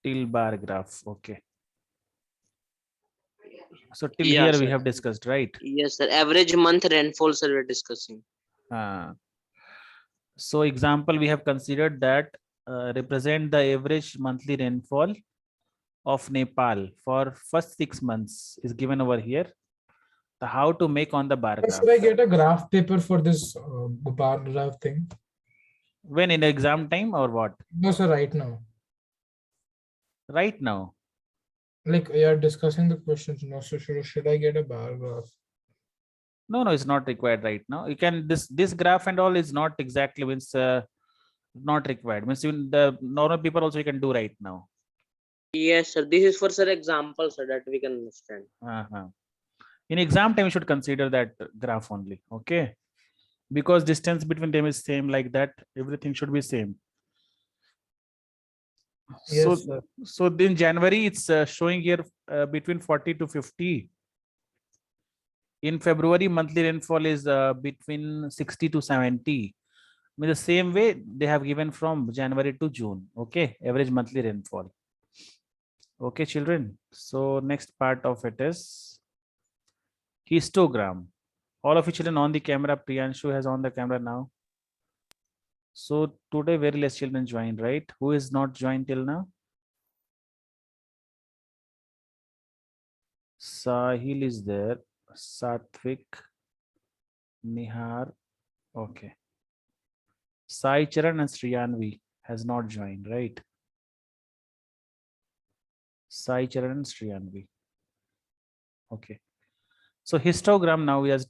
Till bar graph. Okay. So till Yeah, here we sir. have discussed, right? Yes, sir. Average month rainfall, sir, we're discussing. So example, we have considered that represent the average monthly rainfall of Nepal for first 6 months is given over here. The how to make on the bar graph. Should I get a graph paper for this bar graph thing? When in exam time or what? No, sir, right now. Right now. Like you're discussing the questions. No, so should I get a bar graph? No, it's not required right now. You can this graph and all is not exactly means not required. Means even the normal people also you can do right now. Yes, sir. This is for sir example, sir, that we can understand. In exam time, you should consider that graph only. Okay, because distance between them is same like that. Everything should be same. Yes, sir. So in January it's showing here between 40 to 50. In February, monthly rainfall is between 60 to 70. In the same way, they have given from January to June. Okay, average monthly rainfall. Okay, children. So next part of it is histogram. All of you children on the camera. Priyanshu has on the camera now. So today very less children joined, right? Who is not joined till now? Sahil is there. Satvik, Nihar. Okay. Sai Charan and Sriyanvi has not joined, right? Sai Charan and Sriyanvi. Okay. So histogram now is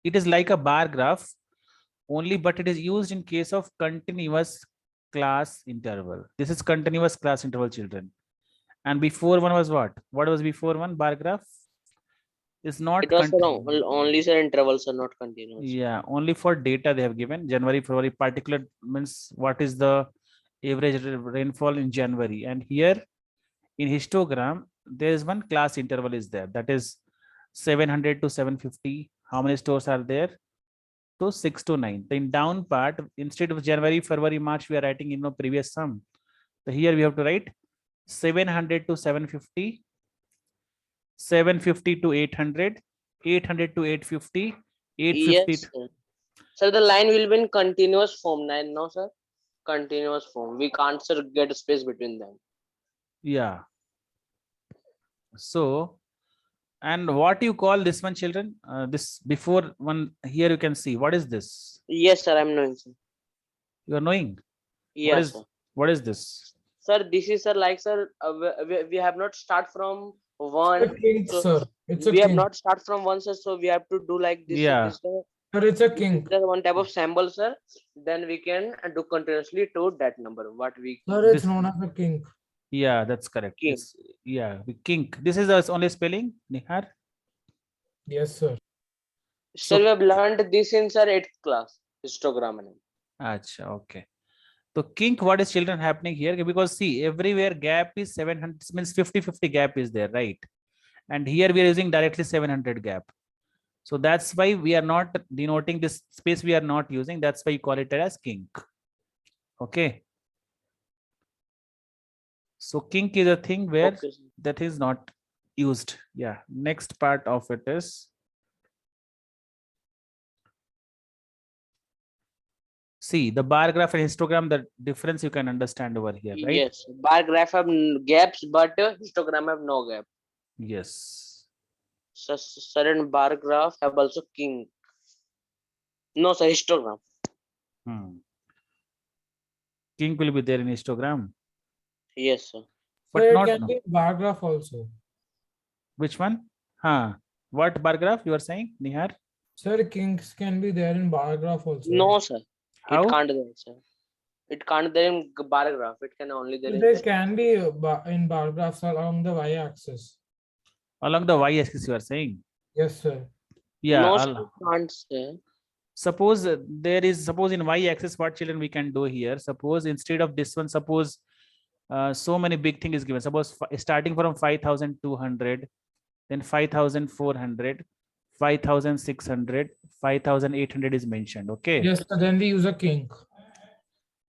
it is like a bar graph only, but it is used in case of continuous class interval. This is continuous class interval, children. And before one was what? What was before one? Bar graph is not It was only sir intervals are not continuous. Yeah, only for data they have given January, February, particular means what is the average rainfall in January. And here in histogram, there is one class interval is there, that is 700 to 750. How many stores are there? So 6 to 9. In down part, instead of January, February, March, we are writing in previous sum. So here we have to write 700 to 750, 750 to 800, 800 to 850, 850. Yes, sir. Sir, the line will be in continuous form. No, sir. Continuous form. We can't, sir, get a space between them. Yeah. So, and what you call this one, children? This before one here you can see. What is this? Yes, sir. I'm knowing, sir. You are knowing? Yes, sir. What is this? Sir, this is, sir, like, sir, we have not start from one. It's a kink, so sir. It's a we have kink. not start from one, sir. So we have to do like this. Yeah. This, sir. Sir, it's a kink. There's one type of symbol, sir. Then we can do continuously to that number. What we. Sir, it's known as a kink. Yeah, that's correct. Kink. Yeah, we kink. This is the only spelling, Nihar? Yes, sir. So we have learned this in, sir, 8th class. Histogram. Acha, okay. So kink, what is children happening here? Because see, everywhere gap is 700, means 50-50 gap is there, right? And here we are using directly 700 gap. So that's why we are not denoting this space, we are not using. That's why you call it as kink. Okay. So kink is a thing where that is not used. Yeah. Next part of it is. See the bar graph and histogram, the difference you can understand over here, right? Yes. Bar graph have gaps, but histogram have no gap. Yes. Certain bar graph have also kink. No, sir, histogram. Kink will be there in histogram. Yes, sir. But it can be bar graph also. Which one? What bar graph you are saying, Nihar? Sir, kinks can be there in bar graph also. No, sir. How? It can't there, sir. It can't there in bar graph. It can only there. There can be in bar graphs along the y-axis. Along the y-axis, you are saying? Yes, sir. Yeah. No, sir, can't, sir. Suppose suppose in y-axis, what children we can do here? Suppose instead of this one, suppose so many big thing is given. Suppose starting from 5,200, then 5,400, 5,600, 5,800 is mentioned. Okay. Yes, sir, then we use a kink.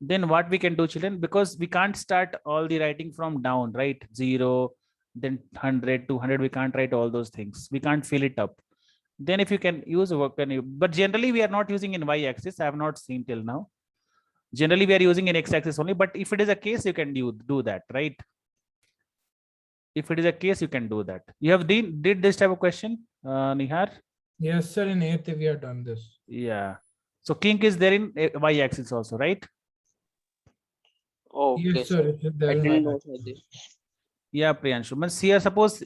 Then what we can do, children, because we can't start all the writing from down, right? 0, then 100, 200, we can't write all those things. We can't fill it up. Then if you can use work, but generally we are not using in y-axis. I have not seen till now. Generally we are using in x-axis only, but if it is a case, you can do that, right? If it is a case, you can do that. You have did this type of question, Nihar? Yes, sir. In 8th, we have done this. Yeah. So kink is there in y-axis also, right? Okay, Yes, sir. sir. It is I there in didn't my know for this. Yeah, Priyanshu. Means here, suppose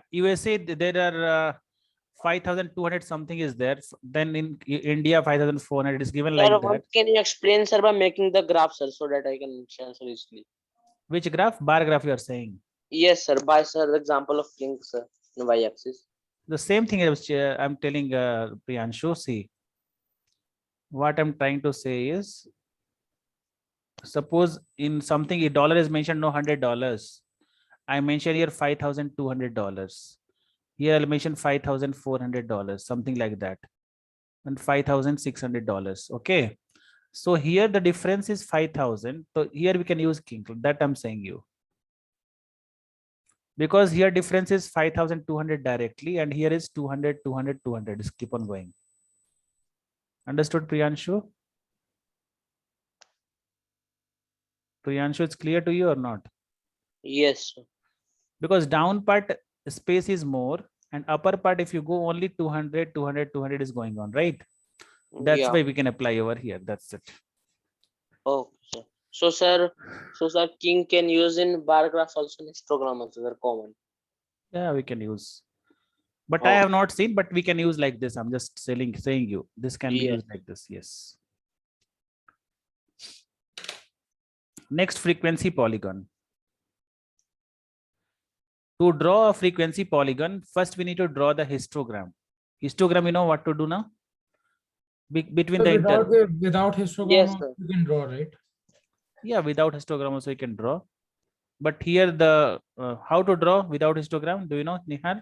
USA there are 5,200 something is there. Then in India 5,400 is given Sir, like what that. can you explain, sir, by making the graph, sir, so that I can answer easily? Which graph? Bar graph you are saying. Yes, sir. By sir, the example of kink, sir, in y-axis. The same thing I'm telling Priyanshu. See, what I'm trying to say is, suppose in something a dollar is mentioned, no $100. I mention here $5,200. Here I'll mention $5,400, something like that, and $5,600. Okay. So here the difference is 5,000. So here we can use kink. That I'm saying you. Because here difference is 5,200 directly, and here is 200, 200, 200. Just keep on going. Understood, Priyanshu? Priyanshu, it's clear to you or not? Yes, sir. Because down part space is more, and upper part, if you go only 200, 200, 200 is going on, right? That's Yeah. why we can apply over here. That's it. Okay, sir. So sir, king can use in bar graph also, in histogram also, they're common. Yeah, we can use. But I Oh, have not seen, but we can use like this. I'm just saying you. This can be yes. used like this. Yes. Next, frequency polygon. To draw a frequency polygon, first we need to draw the histogram. Histogram, you know what to do now? Between So the without histogram, Yes, also sir. you can draw, right? yeah, without histogram also you can draw. But here the how to draw without histogram? Do you know, Nihar?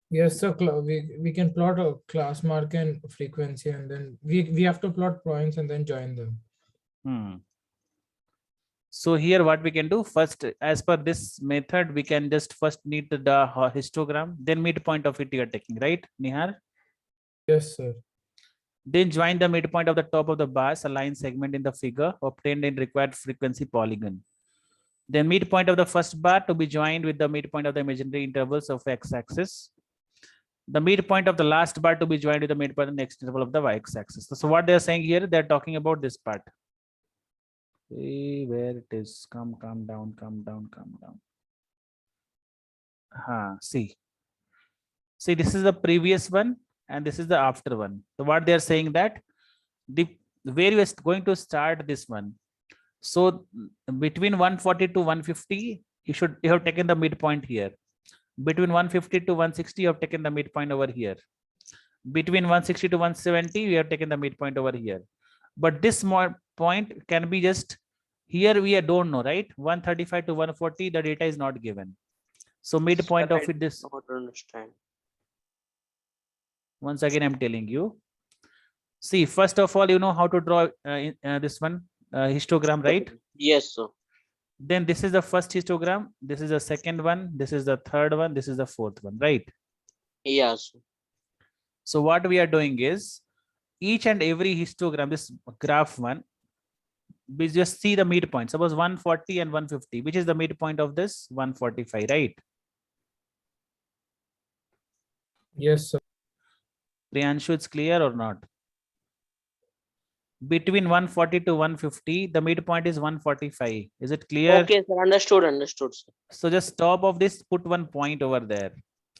Yes, sir. We can plot a class mark and frequency, and then we have to plot points and then join them. So here what we can do first, as per this method, we can just first need the histogram, then midpoint of it you are taking, right, Nihar? Yes, sir. Then join the midpoint of the top of the bars, align segment in the figure, obtained in required frequency polygon. Then midpoint of the first bar to be joined with the midpoint of the imaginary intervals of x-axis. The midpoint of the last bar to be joined with the midpoint of the next interval of the y-axis. So what they're saying here, they're talking about this part. See where it is. Come down, come down, come down. See, this is the previous one and this is the after one. So what they're saying that the where you are going to start this one. So between 140 to 150, you have taken the midpoint here. Between 150 to 160, you have taken the midpoint over here. Between 160 to 170, you have taken the midpoint over here. But this small point can be just here. We don't know, right? 135 to 140, the data is not given. So midpoint Sir, of it, this. I don't understand. Once again, I'm telling you. See, first of all, you know how to draw this one histogram, right? Yes, sir. Then this is the first histogram. This is the second one. This is the third one. This is the fourth one, right? Yes. So what we are doing is each and every histogram, this graph one, we just see the midpoint. Suppose 140 and 150, which is the midpoint of this 145, right? Yes, sir. Priyanshu, it's clear or not? Between 140 to 150, the midpoint is 145. Is it clear? Okay, sir. Understood, sir. So just top of this, put one point over there.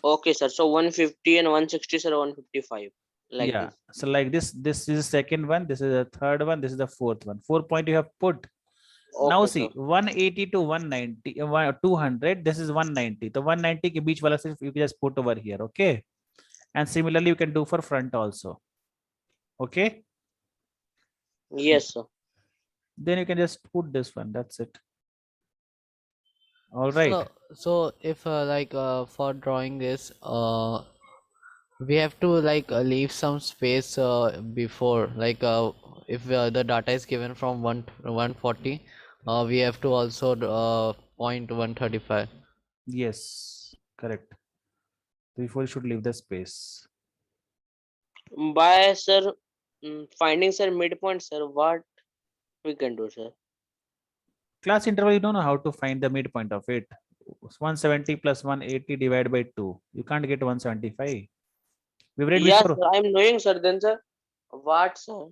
Okay, sir. So 150 and 160, sir, 155. Like yeah. this. So like this is the second one. This is the third one. This is the fourth one. 4 point you have put. Okay, now see, sir. 180 to 190, 200. This is 190. The 190 ke beech wala you can just put over here. Okay. And similarly, you can do for front also. Okay. Yes, sir. Then you can just put this one. That's it. All right. So if for drawing this, we have to leave some space before, if the data is given from 140, we have to also point 135. Yes, correct. Before you should leave the space. By sir, finding sir midpoint, sir, what we can do, sir? Class interval, you don't know how to find the midpoint of it. 170 plus 180 divided by 2. You can't get 175. We've read Yes, before. sir, I'm knowing, sir. Then, sir, what, sir?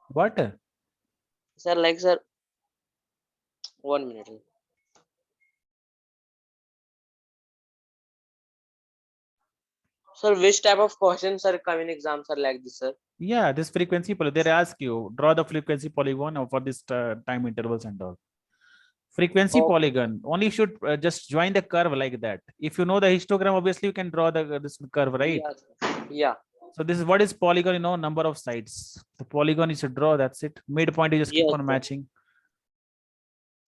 What? Sir, like, sir, 1 minute. Sir, which type of questions are coming exams are like this, sir? Yeah, this frequency they ask you draw the frequency polygon for this time intervals and all. Frequency Okay. polygon only should just join the curve like that. If you know the histogram, obviously you can draw the this curve, right? Yeah, sir. Yeah. So this is what is polygon, you know, number of sides. The polygon is to draw, that's it. Midpoint you just keep Yes, on sir. matching.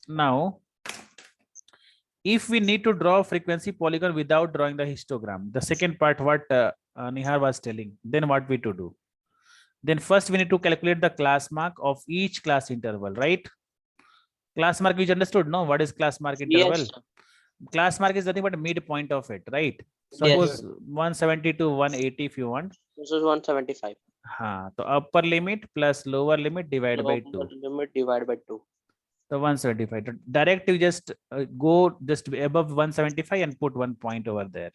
Now, if we need to draw frequency polygon without drawing the histogram, the second part what Nihar was telling, then what we to do? Then first we need to calculate the class mark of each class interval, right? Class mark which understood, no? What is class mark interval? Yes, sir. Class mark is nothing but midpoint of it, right? Yes. Suppose 170 to 180 if you want. This is 175. So upper limit plus lower limit divided by 2. Limit divided by 2. The 175. Direct you just go just above 175 and put 1 point over there.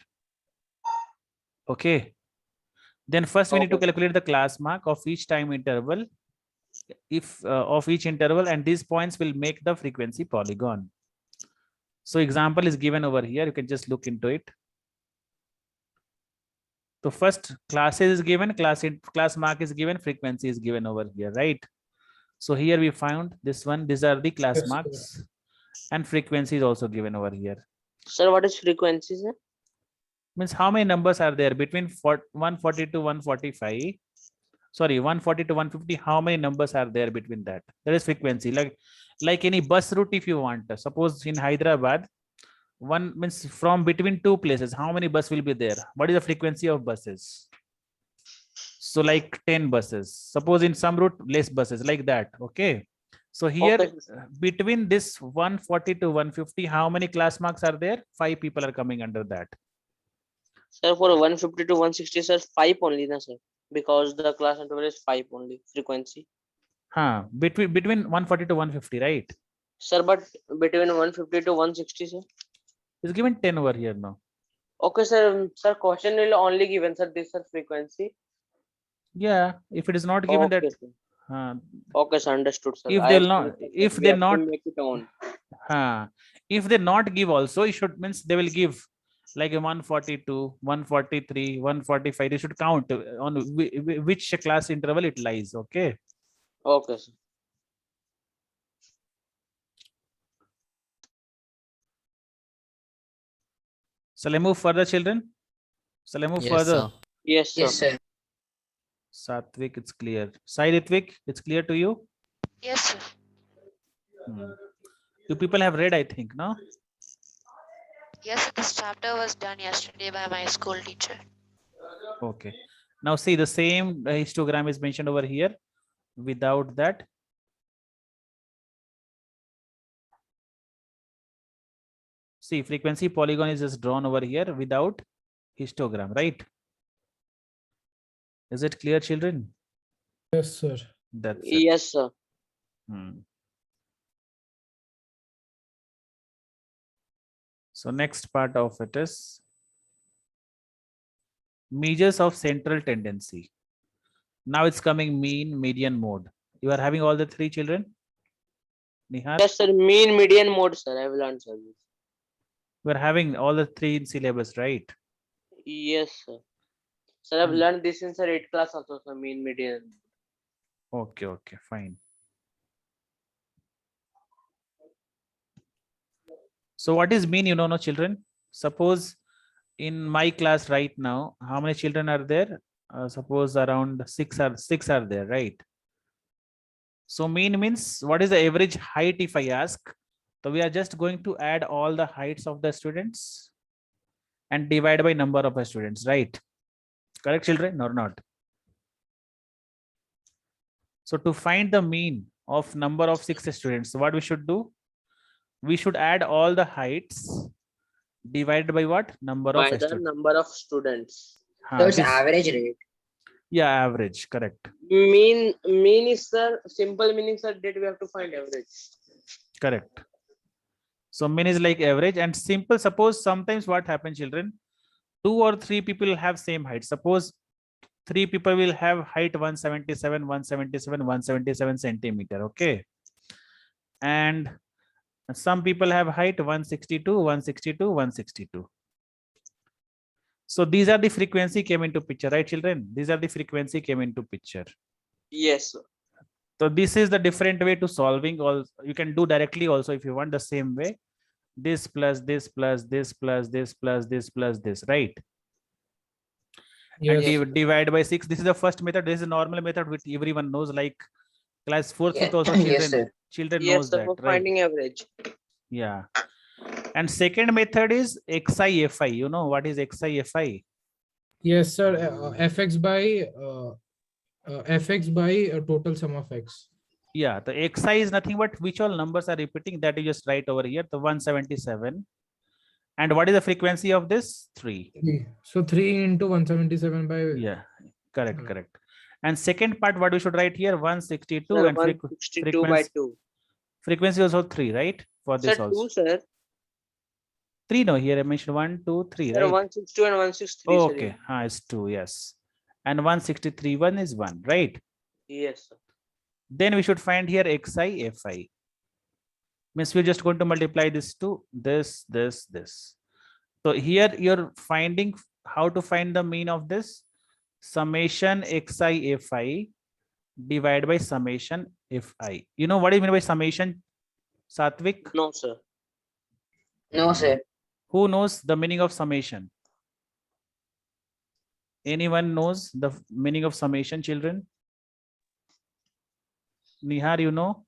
Okay. Then first we need to Okay. calculate the class mark of each time interval. If of each interval, and these points will make the frequency polygon. So example is given over here. You can just look into it. So first classes is given, class mark is given, frequency is given over here, right? So here we found this one. These are the class Yes, sir. marks, and frequency is also given over here. Sir, what is frequency, sir? Means how many numbers are there between 140 to 145? Sorry, 140 to 150. How many numbers are there between that? That is frequency. Like any bus route, if you want. Suppose in Hyderabad, one means from between two places, how many bus will be there? What is the frequency of buses? So like 10 buses. Suppose in some route, less buses, like that. Okay. So here Okay. between this 140 to 150, how many class marks are there? 5 people are coming under that. Sir, for 150 to 160, sir, 5 only, na, sir. Because the class interval is 5 only, frequency. Between 140 to 150, right? Sir, but between 150 to 160, sir. It's given 10 over here now. Okay, sir. Sir, question will only given, sir, this, sir, frequency. Yeah, if it is not given Okay, that, sir. Okay, sir, understood, sir. if I they'll have not, to- if we they have to not, make it on. if they not give also, it should means they will give like a 142, 143, 145. They should count on which class interval it lies. Okay. Okay, sir. Shall I move further, children? Shall I move Yes, further? sir. Yes, sir. Yes, sir. Satvik, it's clear. Sai Ritvik, it's clear to you? Yes, sir. You people have read, I think, no? Yes, sir. This chapter was done yesterday by my school teacher. Okay. Now see, the same histogram is mentioned over here. Without that, see, frequency polygon is just drawn over here without histogram, right? Is it clear, children? Yes, sir. That's it. Yes, sir. So next part of it is measures of central tendency. Now it's coming mean, median, mode. You are having all the three, children? Nihar, Yes, sir. Mean, median, mode, sir. I will answer this. you are having all the three in syllabus, right? Yes, sir. Sir, I've learned this in sir 8th class also, sir. Mean, median. Okay, fine. So what is mean, you know, no, children? Suppose in my class right now, how many children are there? Suppose around six are there, right? So mean means what is the average height if I ask? So we are just going to add all the heights of the students and divide by number of the students, right? Correct, children, or not? So to find the mean of number of 6 students, what we should do? We should add all the heights divided by what? Number of By the students. number of students. So it's This- average rate. yeah, average, correct. Mean is the simple meaning, sir, that we have to find average. Correct. So mean is like average, and simple. Suppose sometimes what happens, children, 2 or 3 people have same height. Suppose 3 people will have height 177, 177, 177 centimeter. Okay. And some people have height 162, 162, 162. So these are the frequency came into picture, right, children? These are the frequency came into picture. Yes, sir. So this is the different way to solving. All you can do directly also if you want the same way. This plus this plus this plus this plus this plus this, right? And Yes. divide by 6. This is the first method. This is a normal method which everyone knows, like class 4th, Yeah. 5th also Yes, children, sir. children Yes, knows sir, that, for right? finding average. Yeah. And second method is XI-FI. You know what is XI-FI? Yes, sir. Fx by total sum of x. Yeah, the XI is nothing but which all numbers are repeating, that you just write over here, the 177. And what is the frequency of this? 3. So 3 into 177 by. Yeah, correct, Hmm. correct. And second part, what we should write here? 162 Sir, and 162 by frequency, 2. frequency also 3, right? For this Sir, also. 2, sir. 3, no, here I mentioned 1, 2, 3, Sir, right? 162 and 163. Oh, sir. okay, it's 2, yes. And 163, 1 is 1, right? Yes, sir. Then we should find here XI-FI. Means we're just going to multiply this to this. So here you're finding how to find the mean of this. Summation XI-FI divided by summation FI. You know what do you mean by summation, Satvik? No, sir. No, sir. Who knows the meaning of summation? Anyone knows the meaning of summation, children? Nihar, you know?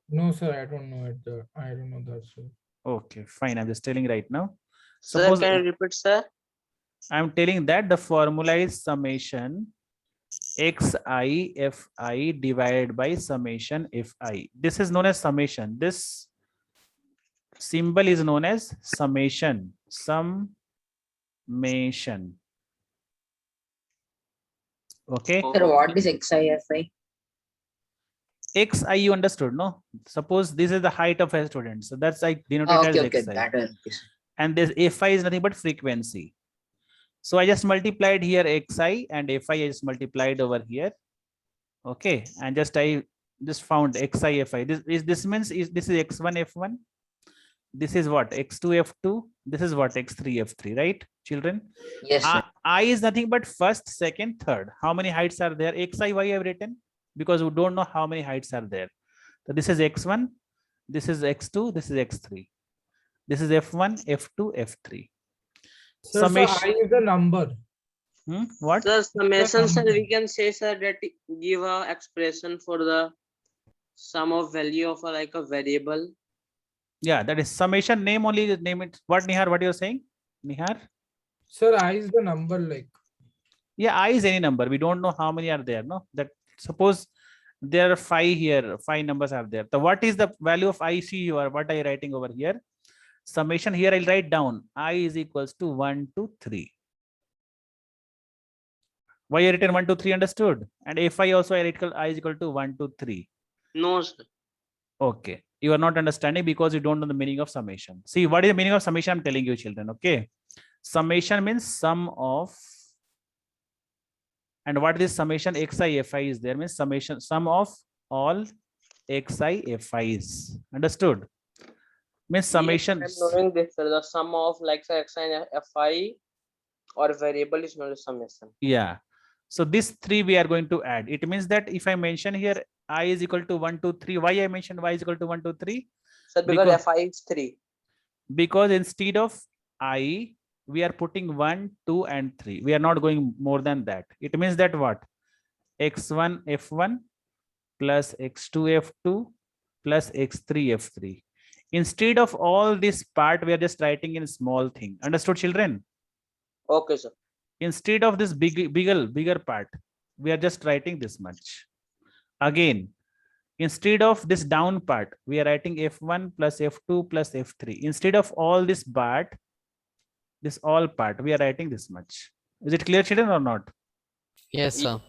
No, sir, I don't know it. I don't know that, sir. Okay, fine. I'm just telling right now. Sir, Suppose can you repeat, sir? I'm telling that the formula is summation XI-FI divided by summation FI. This is known as summation. This symbol is known as summation. Summation. Okay. Sir, what is XIFI? XI you understood, no? Suppose this is the height of a student. So that's like denoted Okay, as okay, XI. that one. Yes. And this FI is nothing but frequency. So I just multiplied here XI and FI I just multiplied over here. Okay. And I just found XI, FI. This means this is X1, F1. This is what? X2, F2. This is what? X3, F3, right? Children? Yes, sir. I is nothing but first, second, third. How many heights are there? XI, Y I have written because we don't know how many heights are there. So this is X1, this is X2, this is X3. This is F1, F2, F3. Sir, so Summation. I is the number. What? Sir, summation, sir, number. we can say, sir, that give a expression for the sum of value of like a variable. Yeah, that is summation. Name only, name it. What, Nihar? What you're saying? Nihar? Sir, I is the number, like. Yeah, I is any number. We don't know how many are there. No, that suppose there are 5 here. 5 numbers are there. So what is the value of I? See you are what are you writing over here? Summation here I'll write down. I is equals to 1 to 3. Why I written 1 to 3 understood? And if I also I write I is equal to 1 to 3. No, sir. Okay. You are not understanding because you don't know the meaning of summation. See, what is the meaning of summation? I'm telling you, children. Okay. Summation means sum of. And what is summation? XI, FI is there means summation, sum of all XI, FIs. Understood? Means summation. Yes, I'm knowing this, sir. The sum of like say, X and Fi or variable is known as summation. Yeah. So this 3 we are going to add. It means that if I mention here I is equal to 1, 2, 3. Why I mentioned Y is equal to 1, 2, 3? Sir, because Fi is 3. Because instead of I, we are putting 1, 2, and 3. We are not going more than that. It means that what? X1, F1 plus X2, F2 plus X3, F3. Instead of all this part, we are just writing in small thing. Understood, children? Okay, sir. Instead of this bigger part, We are just writing this much. Again, instead of this down part, we are writing F1 plus F2 plus F3. Instead of all this part, this all part, we are writing this much. Is it clear, children, or not? Yes, sir.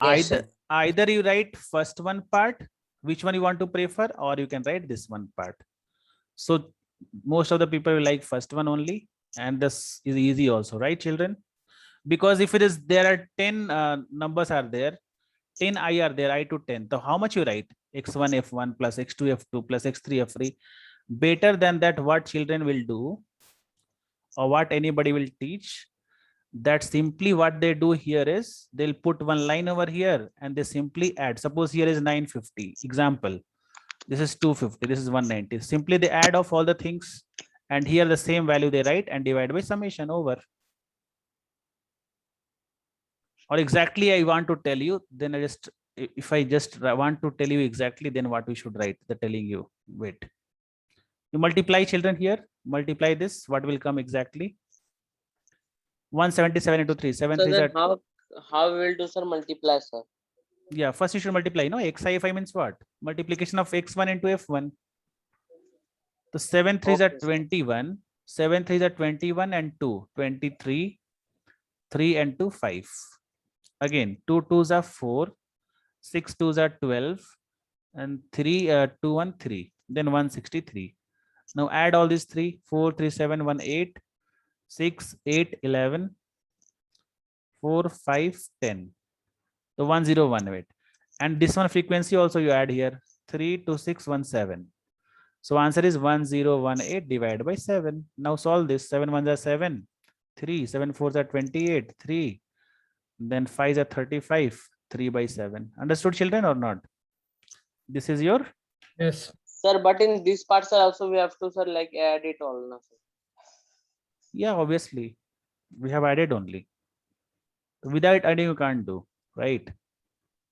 Yes, Either you write first one part, which one you want to prefer, or you can write this one part. So most of the people will like first one only, and this is easy also, right, children? Because if it is, there are 10 numbers are there, 10 I are there, I to 10. So how much you write? X1 F1 plus X2 F2 plus X3 F3. Better than that, what children will do, or what anybody will teach, that simply what they do here is they'll put one line over here and they simply add. Suppose here is 950, example, this is 250, this is 190. Simply they add off all the things, and here the same value they write and divide by summation over. Or exactly I want to tell you, then I just, if I just want to tell you exactly, then what we should write, the telling you, wait. You multiply, children, here, multiply this, what will come exactly? 177 into 3, 7 So 3s then are, how we will do, sir, multiply, sir? yeah, first you should multiply, no? XI means what? Multiplication of X1 into F1. The 7 3s are Okay, sir. 21, 7 3s are 21 and 2, 23, 3 and 2, 5. Again, 2 2s are 4, 6 2s are 12, and 3, 2 1 3, then 163. Now add all these 3, 4 3 7 1 8, 6 8 11, 4 5 10. So 101, wait, and this one frequency also you add here, 32617. So answer is 1018 divided by 7. Now solve this. 7 1s are 7, 3, 7 4s are 28, 3, then 5s are 35, 3 by 7. Understood, children, or not? This is your, Yes. Sir, but in this part, sir, also we have to, sir, like add it all, no, sir? yeah, obviously we have added only. Without adding you can't do, right?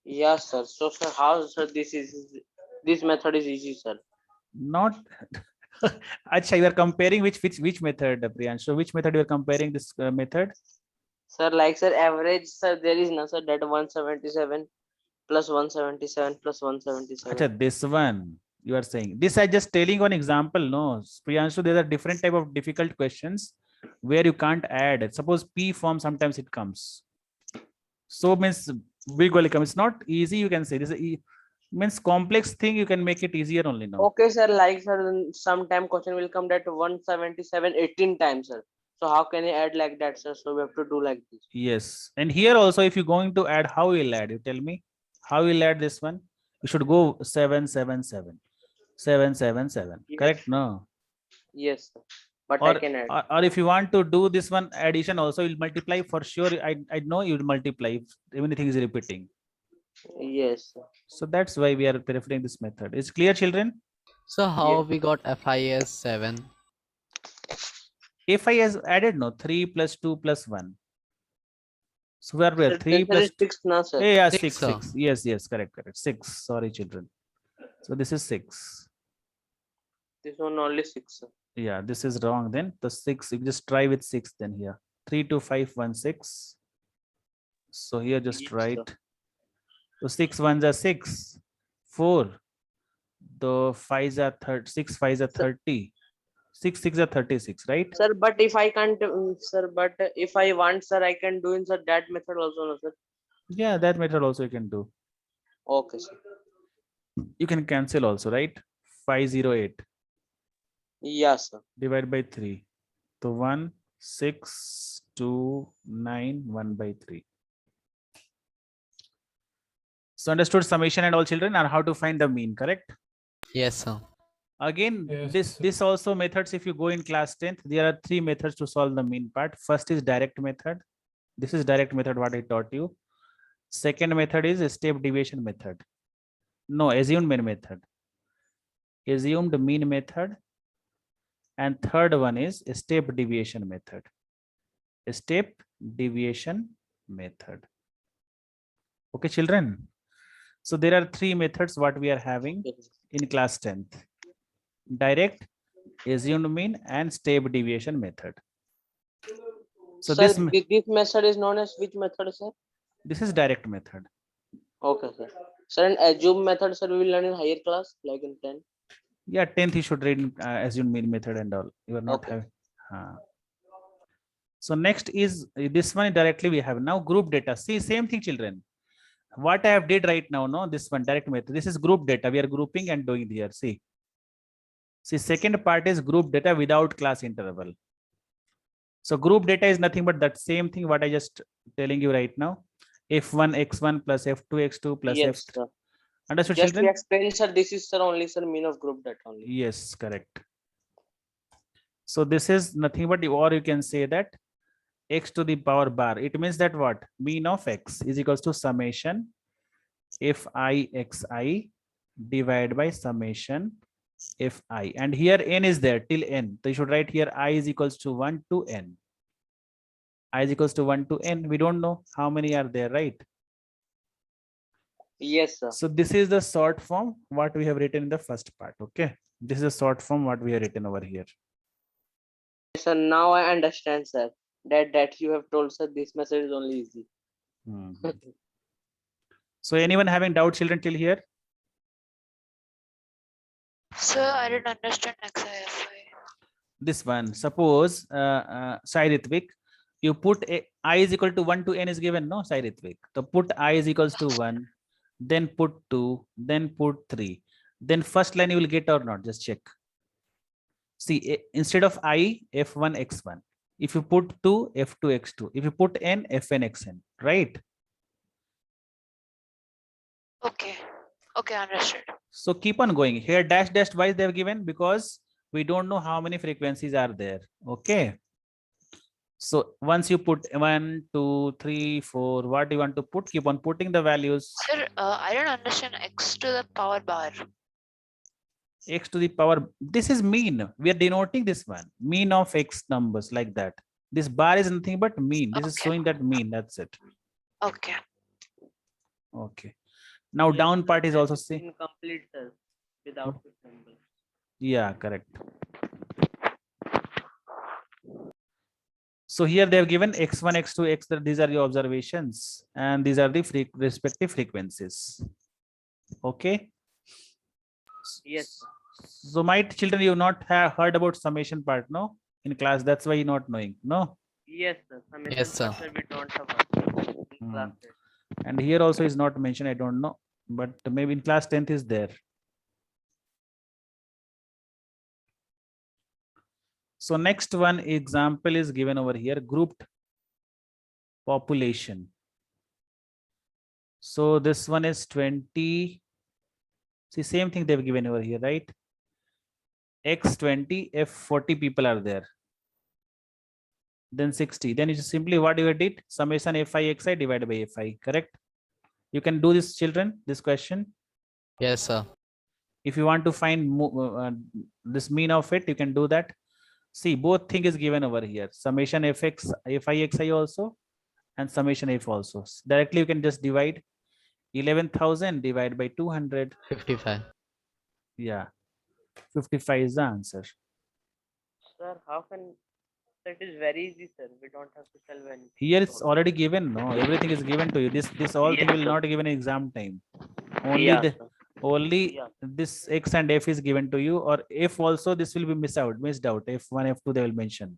Yes, sir. So, sir, how, sir, this method is easy, sir? Not Acha, you are comparing which method, Priyansh? So which method you are comparing, this method? Sir, like, sir, average, sir, there is no, sir, that 177 plus 177 plus 177. Acha, this one you are saying. This I just telling one example, no? Priyanshu, there are different type of difficult questions where you can't add. Suppose P form, sometimes it comes. So means big will come. It's not easy, you can say. This is means complex thing, you can make it easier only now. Okay, sir, like, sir, then sometime question will come that 177 18 times, sir. So how can you add like that, sir? So we have to do like this. Yes, and here also, if you're going to add, how you'll add? You tell me how you'll add this one. You should go 777, 777. Yes. Correct? No. Yes, sir. But I Or, can add. or if you want to do this one addition also, you'll multiply for sure. I know you'll multiply if anything is repeating. Yes, sir. So that's why we are preferring this method. Is clear, children? So how Yeah. we got FIS 7? If I has added, no, 3 plus 2 plus 1. So where we are Sir, 3 then, sir, plus is 6 now, sir. yeah, Six, 6 sir. 6. Yes, correct. 6. Sorry, children. So this is 6. This one only 6, sir. Yeah, this is wrong. Then the 6, you just try with 6 then here. 3 2 5 1 6. So here just Yes, sir. write. So 6 1s are 6. 4. The 5s are 30. 6 5s are 30. 6 6 are 36, right? Sir, but if I can't, sir, but if I want, sir, I can do in, sir, that method also, no, sir. Yeah, that method also you can do. Okay, sir. You can cancel also, right? 508 Yes, sir. divided by 3. So 1 6 2 9 1 by 3. So understood summation and all, children, are how to find the mean, correct? Yes, sir. Again, Yes, sir. this also methods, if you go in class 10th, there are 3 methods to solve the mean part. First is direct method. This is direct method what I taught you. Second method is a step deviation method. No, assumed mean method. Assumed mean method. And third one is a step deviation method. A step deviation method. Okay, children. So there are 3 methods what we are having in class 10th. Direct, assumed mean, and step deviation method. So Sir, this this method is known as which method, sir? This is direct method. Okay, sir. Sir, and assume method, sir, we will learn in higher class, like in 10. Yeah, 10th you should read assume mean method and all. You are not Okay. having. So next is this one directly we have now group data. See, same thing, children. What I have did right now, no, this one direct method. This is group data. We are grouping and doing here. See, second part is group data without class interval. So group data is nothing but that same thing what I just telling you right now. F1 x1 plus F2 x2 plus Yes, F3. sir. Understood, Just we children? explain, sir, this is, sir, only, sir, mean of group data only. Yes, correct. So this is nothing but, or you can say that x to the power bar. It means that what? Mean of x is equals to summation fi xi divided by summation fi. And here n is there till n. So you should write here I is equals to 1 to n. I is equals to 1 to n. We don't know how many are there, right? Yes, sir. So this is the short form what we have written in the first part. Okay. This is a short form what we have written over here. Sir, now I understand, sir. That you have told, sir, this method is only easy. So anyone having doubt, children, till here? Sir, I didn't understand XIFI. This one, suppose Sai Ritvik, you put I is equal to 1 to n is given, no, Sai Ritvik. So put I is equals to 1, then put 2, then put 3. Then first line you will get or not, just check. See, instead of I, F1, X1. If you put 2, F2, X2. If you put n, Fn, Xn, right? Okay. Okay, understood. So keep on going. Here dash dash wise they have given because we don't know how many frequencies are there. Okay. So once you put 1, 2, 3, 4, what do you want to put? Keep on putting the values. Sir, I don't understand x to the power bar. X to the power. This is mean. We are denoting this one. Mean of X numbers like that. This bar is nothing but mean. This is Okay. showing that mean. That's it. Okay. Okay. Now Yes, down sir, part is that also same. incomplete, sir, without the symbol. Yeah, correct. So here they have given x1, x2, x. These are your observations, and these are the respective frequencies. Okay. Yes, sir. So my children, you not have heard about summation part, no? In class, that's why you're not knowing, no? Yes, sir. Summation Yes, sir. part, sir, we don't have heard in class 10. And here also is not mentioned, I don't know, but maybe in class 10th is there. So next one example is given over here, grouped population. So this one is 20. See, same thing they've given over here, right? X20, F40 people are there. Then 60. Then it's simply what you did? Summation Fi xi divided by Fi, correct? You can do this, children, this question. Yes, sir. If you want to find this mean of it, you can do that. See, both thing is given over here. Summation Fx, Fi xi also, and summation F also. Directly you can just divide 11,000 divided by 200. 55. Yeah, 55 is the answer. Sir, how can, that is very easy, sir. We don't have to tell when. Here it's already given. No, everything is given to you. This all thing Yes, will sir. not given exam time. Only Yeah, the sir. only Yeah. this X and F is given to you, or F also this will be missed out. F1, F2 they will mention.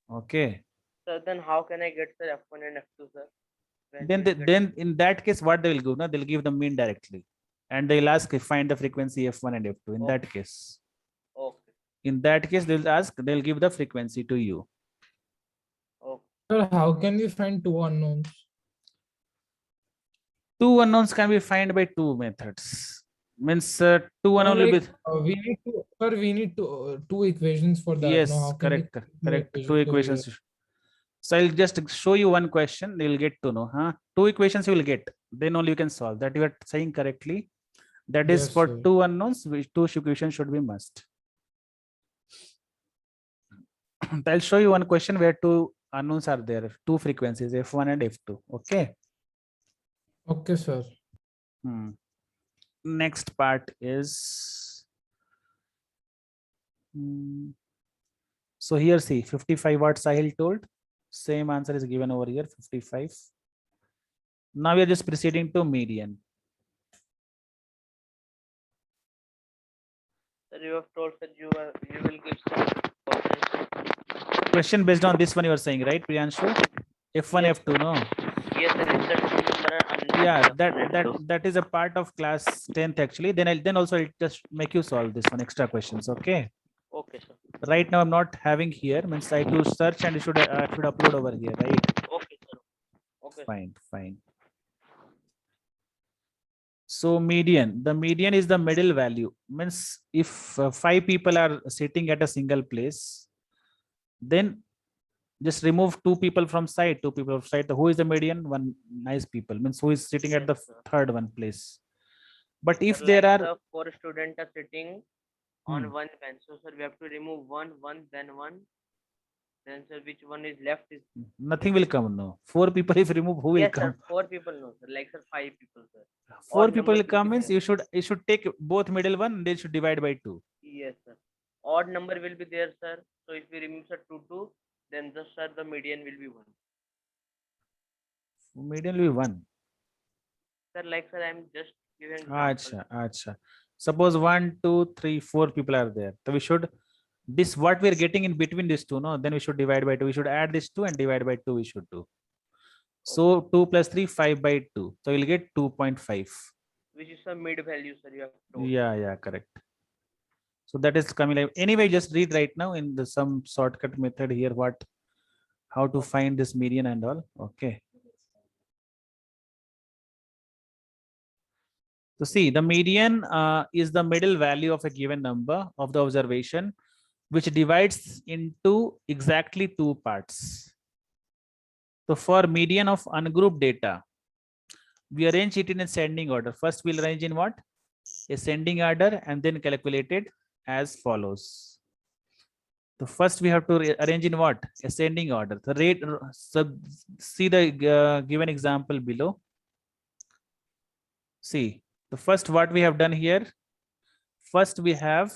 Okay. Sir, then how can I get, sir, F1 and F2, sir? When Then we will get- then in that case, what they will do? No, they'll give the mean directly, and they'll ask find the frequency F1 and F2. In that case, Okay. in that case, they'll ask, they'll give the frequency to you. Okay. Sir, how can we find two unknowns? Two unknowns can be found by two methods. Means two unknown will be. We need to, sir, we need two equations for that. No, Yes, how can we correct, find correct. Two over equations. here? So I'll just show you one question. You'll get to know. Huh? Two equations you will get. Then only you can solve. That you are saying correctly. That is Yes, for sir. two unknowns, which two equations should be must. I'll show you one question where two unknowns are there. Two frequencies, F1 and F2. Okay. Okay, sir. Next part is. So here see 55 what Sahil told. Same answer is given over here 55. Now we are just proceeding to median. Sir, you have told that you will give some questions. Question based on this one you are saying, right, Priyanshu? F1, Yes. F2, no? Yes, sir. It's the number and Yeah, F1 and that is a part of class 10th actually. Then also I'll just make you solve this one extra questions. Okay. Okay, sir. Right now I'm not having here, means I have to search and it should upload over here, right? Okay, sir. Okay. Fine, fine. So median, the median is the middle value. Means if 5 people are sitting at a single place, then just remove 2 people from side, 2 people from side. Who is the median? One nice people, means who is sitting at the Yes, sir. third one place. But if Sir, there like are, the 4 students are sitting on Hmm. one bench, so sir, we have to remove one, then one. Then sir, which one is left is Nothing will come, no. 4 people if remove, who will yes, come? sir. 4 people, no, sir. Like sir, 5 people, sir. 4 Odd people number will come be means there. you should take both middle one, they should divide by 2. Yes, sir. Odd number will be there, sir. So if we remove sir 2, then the sir the median will be 1. Median will be 1. Sir, like sir, I'm just giving example. Acha, acha. Suppose 1, 2, 3, 4 people are there. So we should, this what we are getting in between these two, no? Then we should divide by 2. We should add this 2 and divide by 2 we should do. So 2 plus 3, 5 by 2. So we'll get 2.5. Which is the mid value, sir. You have told. Yeah, correct. So that is coming like, anyway, just read right now in the some shortcut method here, how to find this median and all. Okay. So see, the median is the middle value of a given number of the observation, which divides into exactly 2 parts. So for median of ungrouped data, we arrange it in ascending order. First, we'll arrange in what? Ascending order and then calculated as follows. So first we have to arrange in what? Ascending order. The rate, see the given example below. See, the first what we have done here. First we have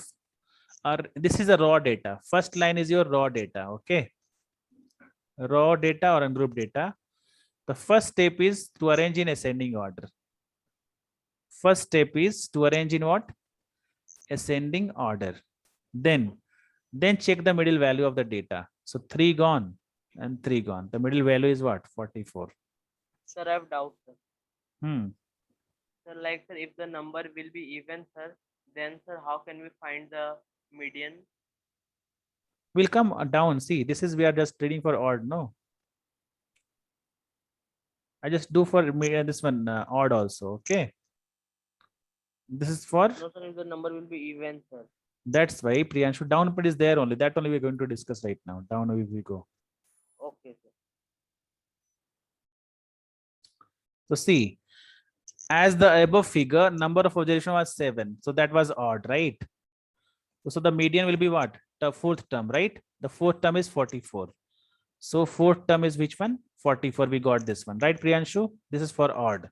this is a raw data. First line is your raw data. Okay. Raw data or ungrouped data. The first step is to arrange in ascending order. First step is to arrange in what? Ascending order. Then check the middle value of the data. So 3 gone and 3 gone. The middle value is what? 44. Sir, I have doubt, sir. Sir, like sir, if the number will be even, sir, then sir, how can we find the median? We'll come down. See, this is we are just reading for odd, no? I just do for this one odd also. Okay. This is for. No, sir, if the number will be even, sir. That's why Priyanshu down part is there only. That only we're going to discuss right now. Down we go. Okay, sir. So see, as the above figure, number of observation was 7. So that was odd, right? So the median will be what? The 4th term, right? The 4th term is 44. So 4th term is which one? 44. We got this one, right, Priyanshu? This is for odd.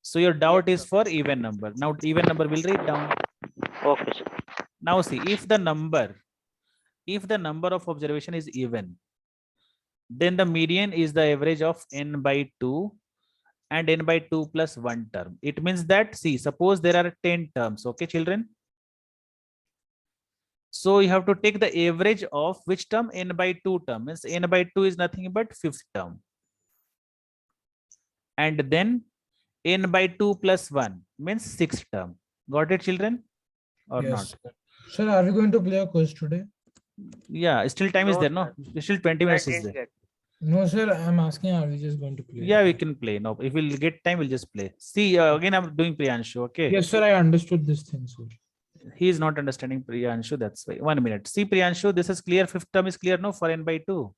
So your doubt is for even number. Now even number will write down. Okay, sir. Now see, if the number of observation is even, then the median is the average of n by 2 and n by 2 plus 1 term. It means that, see, suppose there are 10 terms. Okay, children. So you have to take the average of which term? N by 2 term. Means n by 2 is nothing but 5th term. And then n by 2 plus 1 means 6th term. Got it, children? Or Yes, not? sir. Sir, are we going to play a quiz today? Yeah, still time is No, there, no? Still 20 I minutes is didn't there. get. No, sir. I'm asking, are we just going to play? Yeah, we can play. No, if we'll get time, we'll just play. See, again, I'm doing Priyanshu. Okay. Yes, sir. I understood this thing, sir. He is not understanding Priyanshu. That's why. 1 minute. See, Priyanshu, this is clear. 5th term is clear, no? For n by 2.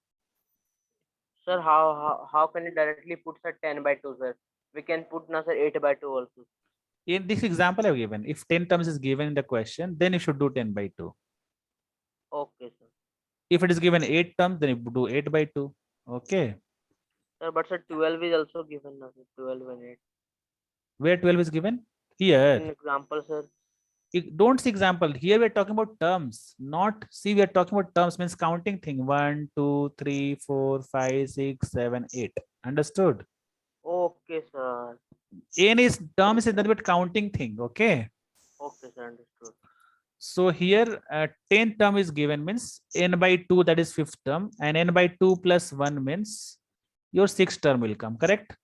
Sir, how can you directly put sir 10 by 2, sir? We can put now sir 8 by 2 also. In this example I've given, if 10 terms is given in the question, then you should do 10 by 2. Okay, sir. If it is given 8 terms, then you do 8 by 2. Okay. Sir, but sir 12 is also given now, sir. 12 and 8. Where 12 is given? In Here. example, sir. Don't see example. Here we're talking about terms. Not, see, we are talking about terms means counting thing. 1, 2, 3, 4, 5, 6, 7, 8. Understood? Okay, sir. N is terms is nothing but counting thing. Okay. Okay, sir. Understood. So here 10th term is given means n by 2, that is fifth term, and n by 2 plus 1 means your sixth term will come, correct?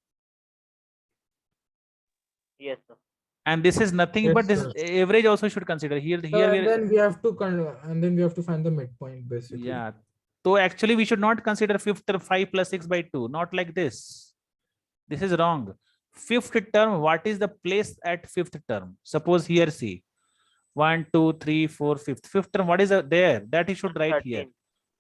Yes, sir. And this is nothing Yes, but this sir. average also should consider here. Here And then we have to find the midpoint basically. yeah. So actually we should not consider fifth term 5 plus 6 by 2, not like this. This is wrong. Fifth term, what is the place at fifth term? Suppose here see 1, 2, 3, 4, fifth. Fifth term, what is there? That you should write here.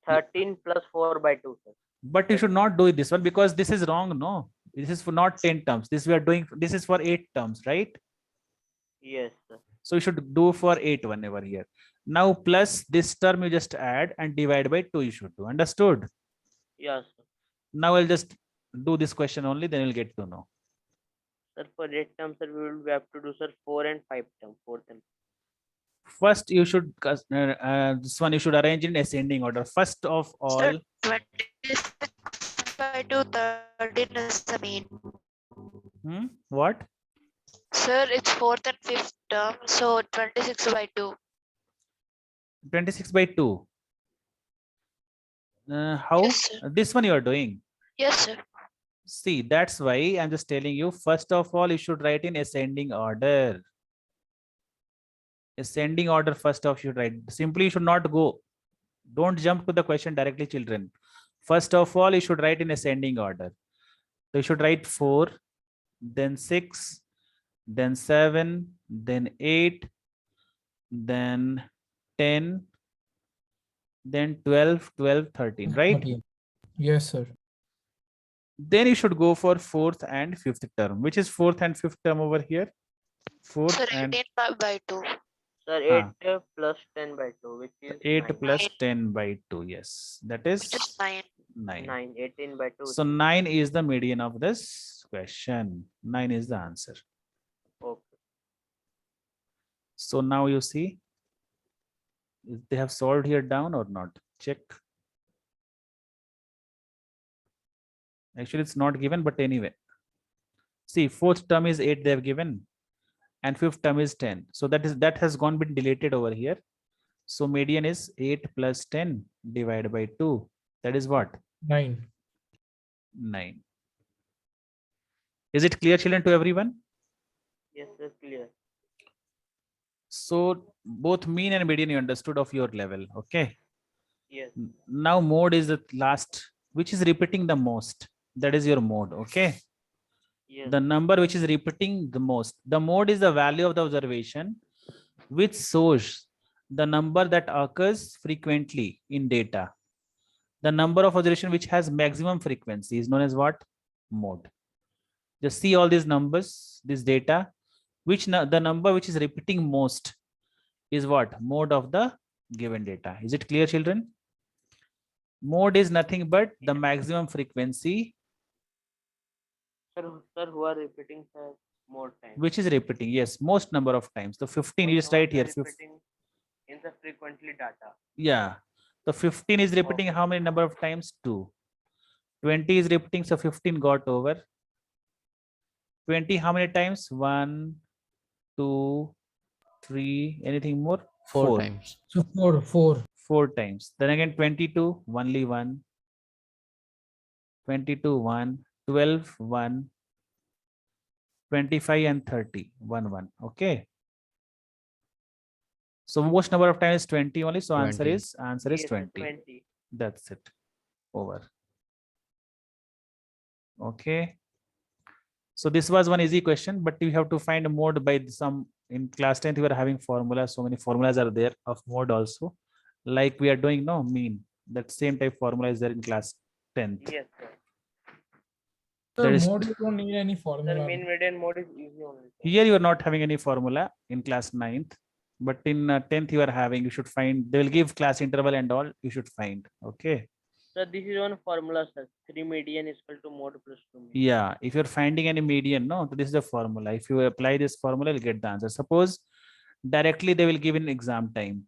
13 plus 4 by 2, sir. But you should not do it this one because this is wrong. No, this is for not 10 terms. This we are doing. This is for 8 terms, right? Yes, sir. So you should do for 8 whenever here. Now plus this term you just add and divide by 2 you should do. Understood? Yes, sir. Now I'll just do this question only, then you'll get to know. Sir, for 8 terms, sir, we have to do, sir, 4 and 5 term. 4 term. First, you should this one you should arrange in ascending order. First of all, Sir, 26 by 2, 13 is the mean. what? Sir, it's fourth and fifth term, so 26 by 2. 26 by 2. How? Yes, sir. This one you are doing. Yes, sir. See, that's why I'm just telling you, first of all, you should write in ascending order. Ascending order, first off, you should write. Simply, you should not go. Don't jump to the question directly, children. First of all, you should write in ascending order. So you should write 4, then 6, then 7, then 8, then 10, then 12, 12, 13, right? 13. Yes, sir. Then you should go for fourth and fifth term. Which is fourth and fifth term over here? Fourth Sir, and 18 by 2. Sir, 8 plus 10 by 2, which is 8 9. plus 9. 10 by 2. Yes, that Which is is 9. 9. 9. 18 by 2. So 9 is the median of this question. 9 is the answer. Okay. So now you see if they have solved here down or not. Check. Actually, it's not given, but anyway. See, fourth term is 8 they have given, and fifth term is 10. So that has been deleted over here. So median is 8 plus 10 divided by 2. That is what? 9. 9. Is it clear, children, to everyone? Yes, sir, clear. So both mean and median you understood of your level. Okay. Yes. Now mode is the last, which is repeating the most. That is your mode. Okay. Yes. The number which is repeating the most. The mode is the value of the observation which shows the number that occurs frequently in data. The number of observation which has maximum frequency is known as what? Mode. Just see all these numbers, this data, the number which is repeating most is what? Mode of the given data. Is it clear, children? Mode is nothing but the maximum frequency Sir, who are repeating, sir, more time? which is repeating. Yes, most number of times. The 15 you just So write they are here. repeating in the frequently data. Yeah. The 15 is repeating how many number of times? 2. 20 is repeating, so 15 got over. 20 how many times? 1, 2, 3, anything more? 4 times. So 4. 4 times. Then again 22, only 1. 22, 1. 12, 1. 25 and 30, 1, 1. Okay. So most number of times is 20 only. So answer 20. is Yes, sir, 20. 20. That's it. Over. Okay. So this was one easy question, but you have to find a mode by some in class 10th. We are having formulas. So many formulas are there of mode also. Like we are doing no mean. That same type formula is there in class 10th. Yes, sir. So There is- mode, you don't need any Sir, formula. mean, median, mode is easy only. sir. Here you are not having any formula in class 9th, but in 10th you are having. You should find. They will give class interval and all. You should find. Okay. Sir, this is one formula, sir. 3 median is equal to mode plus 2 median. Yeah, if you're finding any median, no, so this is the formula. If you apply this formula, you'll get the answer. Suppose directly they will give in exam time.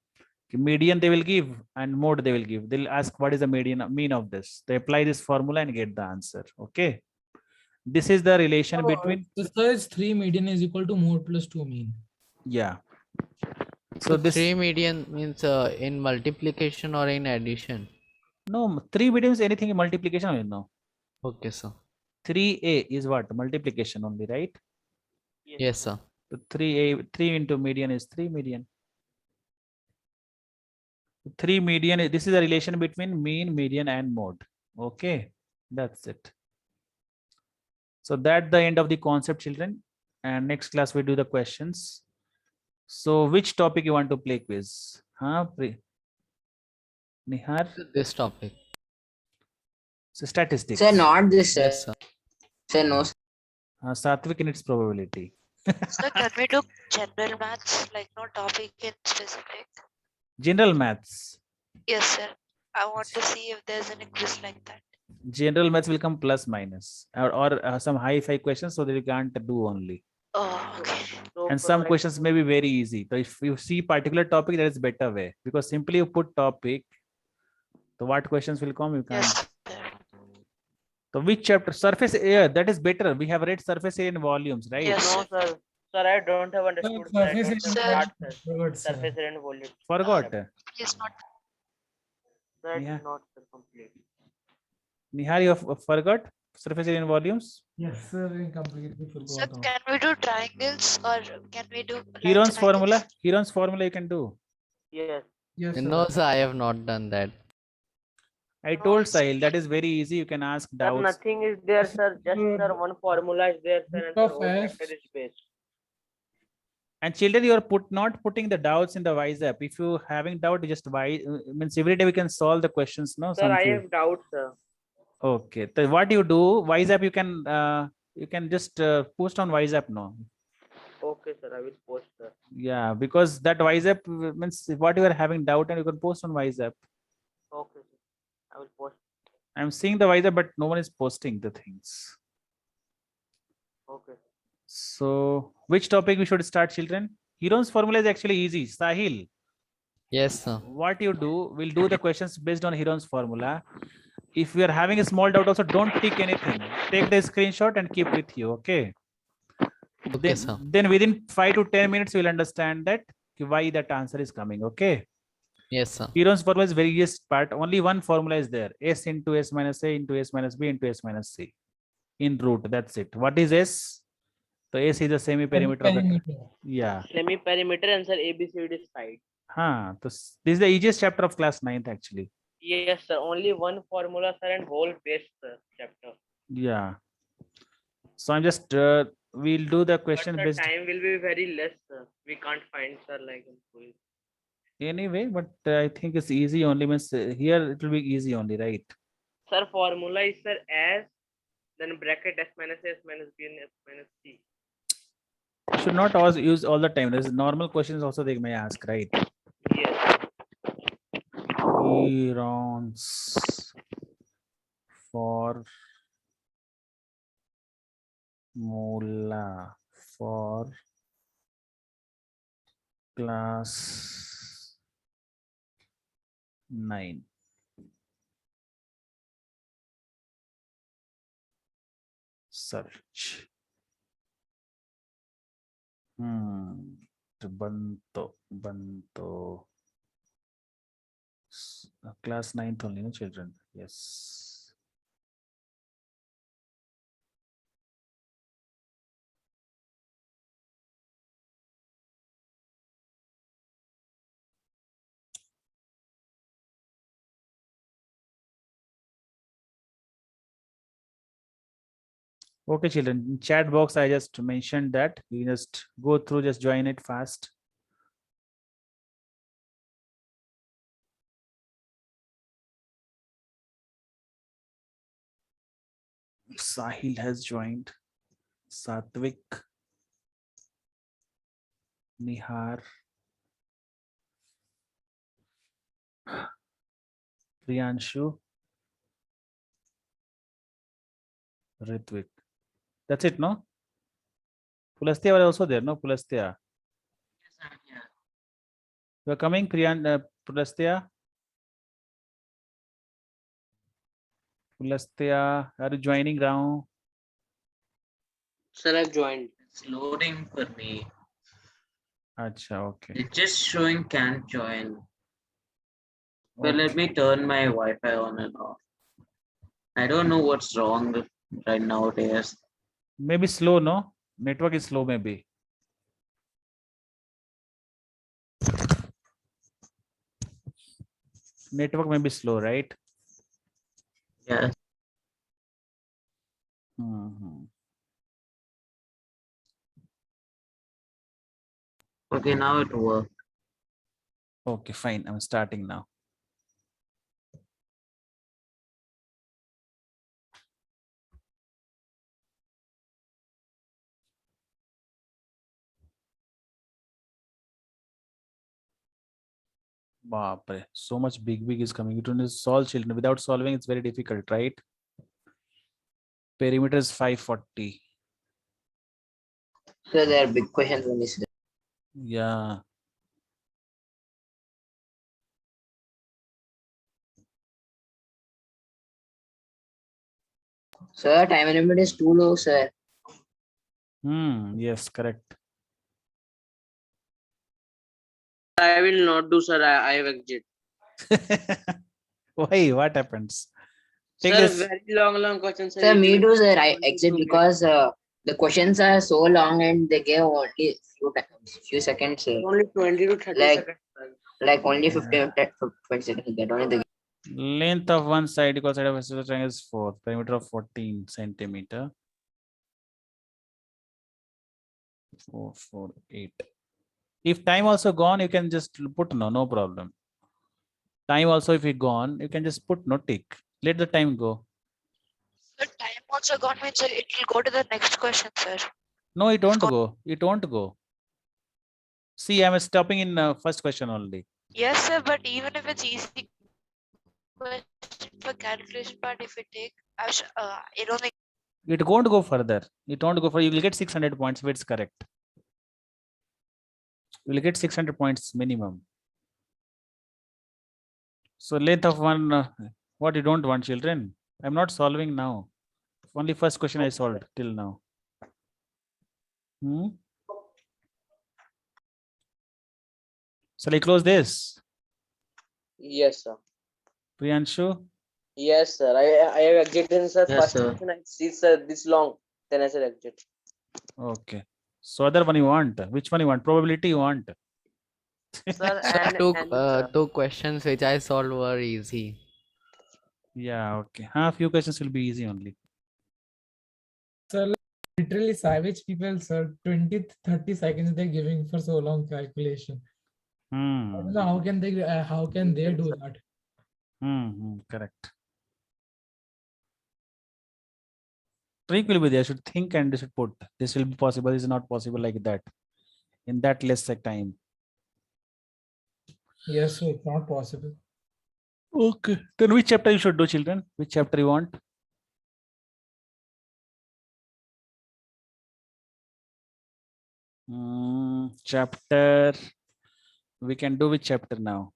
Median they will give and mode they will give. They'll ask what is the median mean of this. They apply this formula and get the answer. Okay. This is the relation Oh, between, so sir, it's 3 median is equal to mode plus 2 mean. yeah. So So this, 3 median means in multiplication or in addition. no, 3 median is anything in multiplication only, no. Okay, sir. 3a is what? Multiplication only, right? Yes, sir. So 3a, 3 into median is 3 median. 3 median, this is a relation between mean, median, and mode. Okay, that's it. So that's the end of the concept, children. And next class we do the questions. So which topic you want to play quiz? Huh? Nihar? This topic. So statistics. Sir, not this, sir. Yes, sir. Sir, no, sir. Satvik in its probability. So can we do general maths, like no topic in specific? General maths. Yes, sir. I want to see if there's any quiz like that. General maths will come plus minus or some high-fi questions so that you can't do only. Oh, okay. So And for some like- questions may be very easy. So if you see particular topic, that is better way because simply you put topic. So what questions will come? You can't. Yes, sir. So which chapter? Surface area. That is better. We have read surface area and volumes, right? Yes. No, sir. Sir, I don't have understood. Sir. I Surface don't area- have start, sir. Good, sir. Surface area and volume. Forgot. Please not. Sir, I Yeah. did not, sir, complete. Nihar, you have forgot surface area and volumes. Yes, sir, I completely So forgot. can we do triangles or can we do lines Heron's and formula. angles? Heron's formula you can do. Yes. Yes, sir. No, sir, I have not done that. I No, told it's Sahil that is very easy. You can ask Sir, doubts. nothing is there, sir. Just sir, one formula is there, sir, and the Of whole F. chapter is based. And children, you are not putting the doubts in the wise app. If you having doubt, you just means every day we can solve the questions. No, Sir, I something. have doubts, sir. Okay. So what you do, wise app, you can just post on wise app. No. Okay, sir, I will post, sir. Yeah, because that wise app means what you are having doubt and you can post on wise app. Okay, sir. I will post. I'm seeing the wise app, but no one is posting the things. Okay. So which topic we should start, children? Heron's formula is actually easy. Sahil, Yes, sir. what you do, we'll do the questions based on Heron's formula. If we are having a small doubt also, don't tick anything. Take the screenshot and keep with you, okay? Okay, sir. Then within 5 to 10 minutes, you'll understand that why that answer is coming, okay? Yes, sir. Heron's formula is very easiest part. Only one formula is there. S into S minus A into S minus B into S minus C. In root, that's it. What is S? So S is the semi-perimeter of the, Perimeter. yeah. Semi-perimeter and sir, ABCD side. Huh. So this is the easiest chapter of class 9th actually. Yes, sir. Only one formula, sir, and whole base, sir, chapter. Yeah. So I'm just, we'll do the question But the based time will be very less, sir. We can't find, sir, like in quiz. anyway, but I think it's easy only means here it will be easy only, right? Sir, formula is, sir, S, then bracket S minus B and S minus C. You should not always use all the time. There's normal questions also they may ask, right? Yes. Heron's formula for class 9. Search. Banto. Class 9th only, no children. Yes. Okay, children. In chat box, I just mentioned that. You just go through, just join it fast. Sahil has joined. Satvik. Nihar. Priyanshu. Ritvik. That's it, no? Pulastya was also there, no? Pulastya. You are coming, Pulastya? Pulastya, are you joining now? Sir, I've joined. It's loading for me. Acha, okay. It's just showing can't join. But let Okay. me turn my Wi-Fi on and off. I don't know what's wrong right nowadays. Maybe slow, no? Network is slow, maybe. Network may be slow, right? Yeah. Mhm. Okay, now it worked. Okay, fine. I'm starting now. Baapre, so much big is coming. You don't need to solve, children. Without solving, it's very difficult, right? Perimeter is 540. So there are big questions on this. Yeah. Sir, time limit is too low, sir. Yes, correct. I will not do, sir. I have exit. Why? What happens? Take Sir, this. very long questions. Sir, It me will too, sir. I only exit 2 minutes. because the questions are so long and they give only few seconds. Only 20 to 30 Like- seconds. Like only 15 20 seconds. Get only the Length of one side equal side of a triangle is 4. Perimeter of 14 centimeter. 4, 4, 8. If time also gone, you can just put no problem. Time also, if it gone, you can just put no tick. Let the time go. The time also gone means it will go to the next question, sir. No, it won't go. It won't go. See, I'm stopping in first question only. Yes, sir, but even if it's easy question for calculation part, if we take, I don't think. It won't go further. It won't go for. You will get 600 points if it's correct. You will get 600 points minimum. So length of one. What you don't want, children? I'm not solving now. Only first question I solved till now. Shall I close this? Yes, sir. Priyanshu? Yes, sir. I have exited, sir. Yes, First sir. question I see, sir, this long. Then I said exit. Okay. So other one you want? Which one you want? Probability you want? Sir, So and sir. two questions which I solved were easy. Yeah, okay. Few questions will be easy only. Sir, like, literally savage people, sir. 20-30 seconds they're giving for so long calculation. I don't know how can they do that? Correct. Trick will be there. Should think and they should put. This will be possible. This is not possible like that. In that less time. Yes, so it's not possible. Okay. Then which chapter you should do, children? Which chapter you want? Chapter. We can do which chapter now?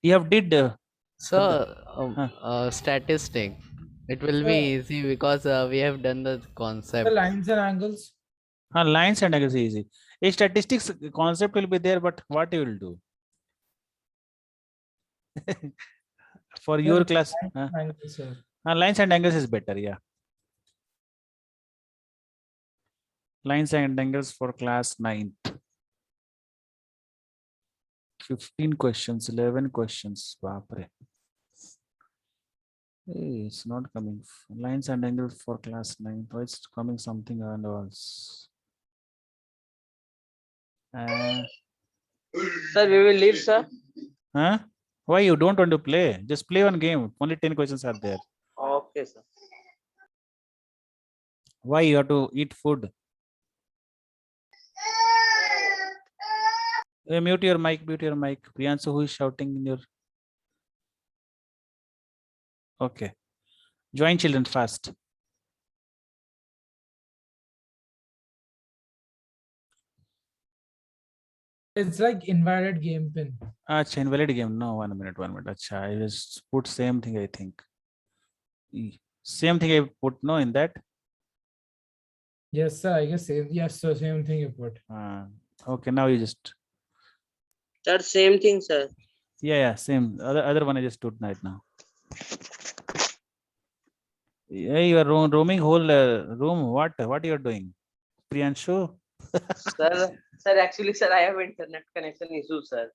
You have did. So Huh. statistic. It will be easy because we have done the The concept. lines and angles. Lines and angles is easy. A statistics concept will be there, but what you will do? For your class, Lines and angles, sir. lines and angles is better, yeah. Lines and angles for class 9th. 15 questions, 11 questions. Baapre. Hey, it's not coming. Lines and angles for class 9. Why it's coming something and else? Sir, we will leave, sir. Huh? Why you don't want to play? Just play one game. Only 10 questions are there. Okay, sir. Why you have to eat food? Hey, mute your mic, mute your mic. Priyanshu, who is shouting in your... Okay. Join children fast. It's like invalid game pin. Acha, invalid game. No, 1 minute, 1 minute. Acha, I just put same thing, I think. Same thing I put no in that. Yes, sir. I guess same. Yes, sir. Same thing you put. Okay, now you just Sir, same thing, sir. yeah, same. Other one I just put right now. Yeah, you are roaming whole room. What you are doing, Priyanshu? Sir, actually, sir, I have internet connection issue, sir.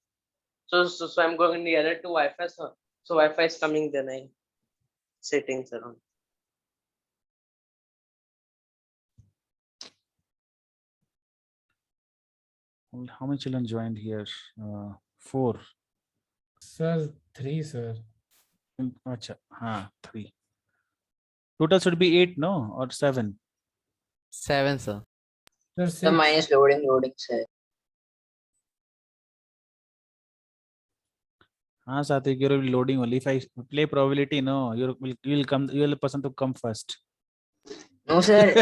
So I'm going nearer to Wi-Fi, so Wi-Fi is coming, then I settings around. How many children joined here? 4. Sir, 3, sir. Acha, 3. Total should be 8, no, or 7. 7, sir. Sir, So mine 6. is loading, sir. Sathik, you're loading only. If I play probability, no, you'll come. You're the person to come first. No, sir.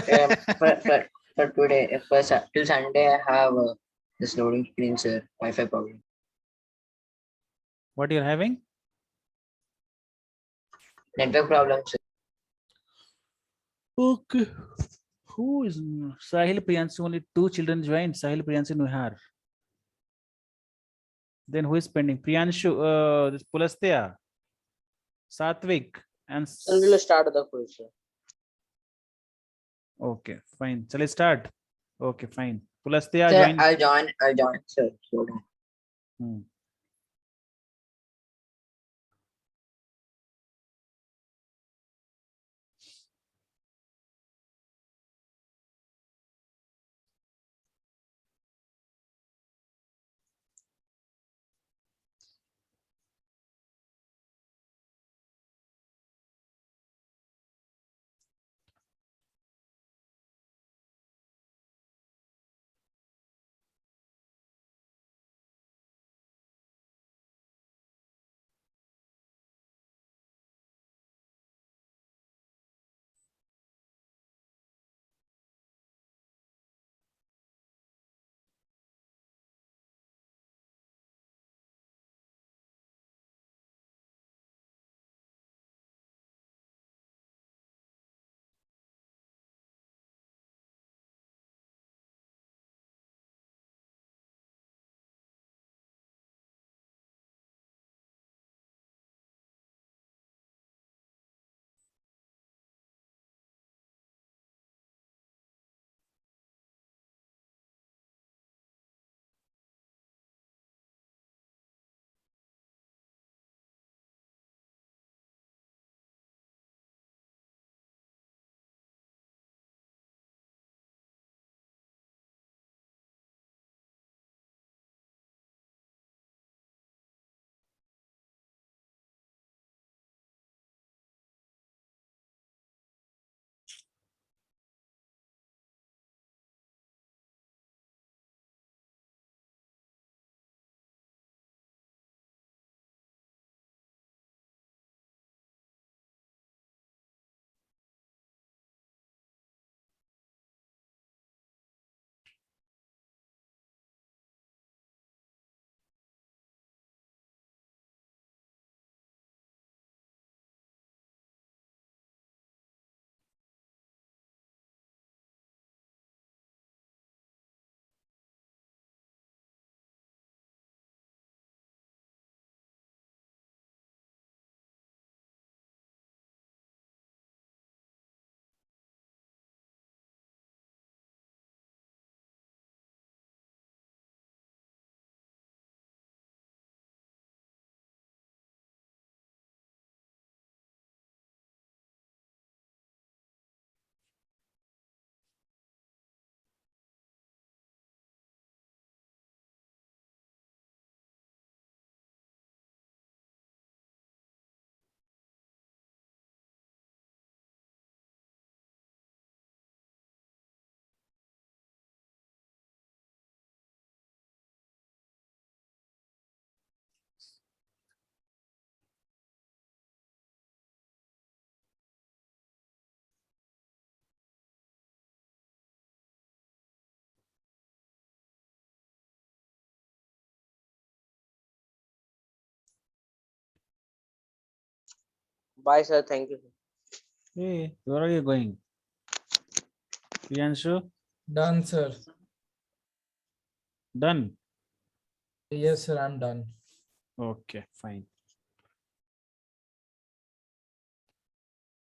For today, till Sunday, I have this loading screen, sir. Wi-Fi problem. What you're having? Network problem, sir. Okay. Who is Sahil Priyansu? Only 2 children joined. Sahil Priyansu Nuhar. Then who is pending? Priyanshu, this Pulastya, Satvik, and Sir, we'll start the quiz, sir. okay, fine. Shall I start? Okay, fine. Pulastya Sir, join. I'll join, sir. Slow down. Hmm. Bye, sir. Thank you. Hey, where are you going? Priyanshu, Done, sir. done. Yes, sir, I'm done. Okay, fine.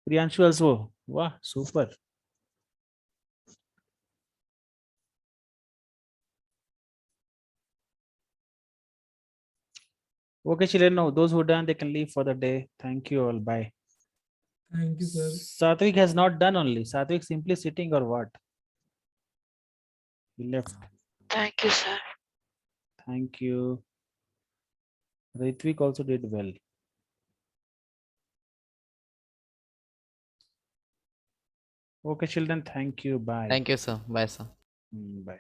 Priyanshu also. Wow, super. Okay, children, now those who done, they can leave for the day. Thank you all. Bye. Thank you, sir. Satvik has not done only. Satvik simply sitting or what? He left. Thank you, sir. Thank you. Ritvik also did well. Okay, children, thank you. Bye. Thank you, sir. Bye, sir. Bye.